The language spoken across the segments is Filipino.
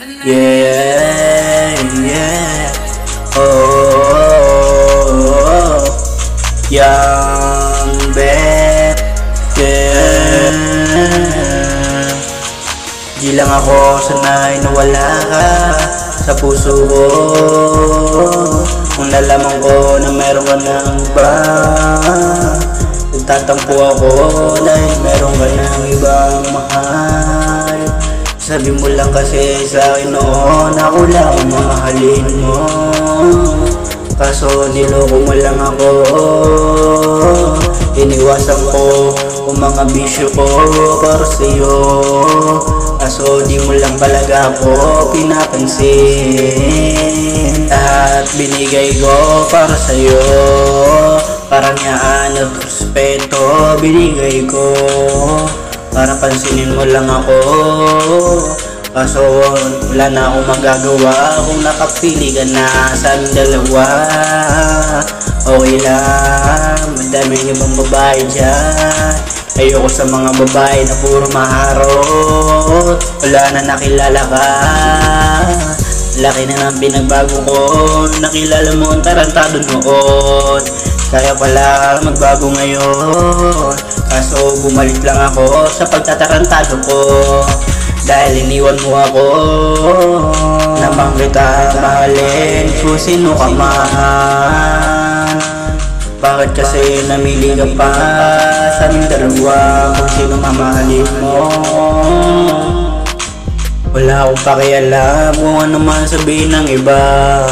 Yeah, yeah. Oh, young bet. Yeah. Di lang ako sanay na wala ka sa puso ko. Kung nalaman ko na meron ka ng iba, nagtatampo ako dahil meron ka ng ibang mahal. Sabi mo lang kasi sa akin noon, ako lang mamahalin mo. Kaso niloko mo lang ako. Iniwasan ko ang mga bisyo ko para sa'yo. Kaso di mo lang talaga ako pinapansin. Lahat binigay ko para sa'yo. Karangyaan at respeto binigay ko para pansinin mo lang ako. Kaso wala na akong magagawa kung nakapili ka na sa aming dalawa. Okay lang, madaming ibang babae dyan. Ayoko sa mga babae na puro maharot. Wala na nakilala ka. Laki na ng pinagbago ko. Nakilala mo ang tarantado noon. Kaya pala magbago ngayon. Kaso bumalik lang ako sa pagtatarantado ko. Dahil iniwan mo ako. Namang kita mahalin kung sino ka man. Bakit kasi namili ka pa sa aming dalawa kung sino mamahalin mo? Wala akong pakialam kung ano man sabihin ng iba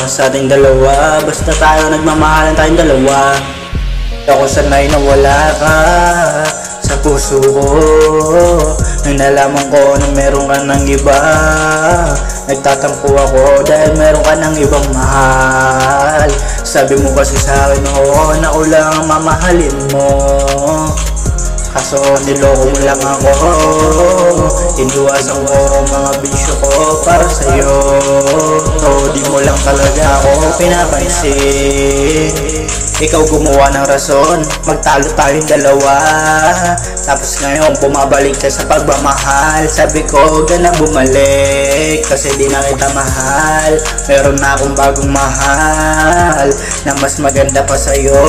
sa ating dalawa. Basta tayo nagmamahalan tayong dalawa. Ako sanay na wala ka sa puso ko. Nang nalaman ko na meron ka ng iba, nagtatampo ako dahil meron ka ng ibang mahal. Sabi mo kasi sa akin noon, ako lang mamahalin mo. Kaso niloko mo lang ako. Iniwasan ko mga bisyo ko para sa'yo. So di mo lang talaga ako pinapansin. Ikaw gumawa ng rason, magtalo tayong dalawa. Tapos ngayon bumabalik ka sa pagmamahal. Sabi ko huwag na bumalik kasi di na kita mahal. Meron na akong bagong mahal na mas maganda pa sa'yo.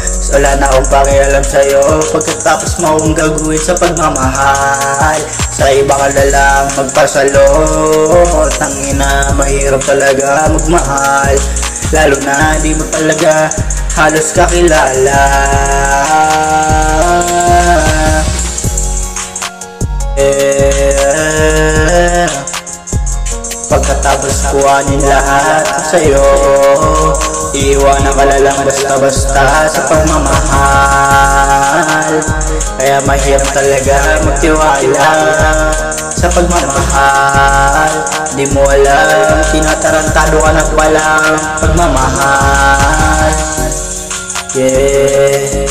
So, wala na akong pakialam sa'yo. Pagkatapos mo akong gagawin sa pagmamahal, sa iba ka na lang magpasalo. Tangina, mahirap talaga magmahal, lalo na di mo talaga halos kakilala. Pagkatapos kuhanin lahat sa'yo, iiwanan ka na lang basta-basta sa pagmamahal. Kaya mahirap talaga magtiwala sa pagmamahal. Di mo alam, tinatarantado ka na palang pagmamahal. Yeah, yeah.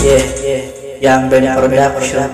Yeah, yeah. Young Ben Production.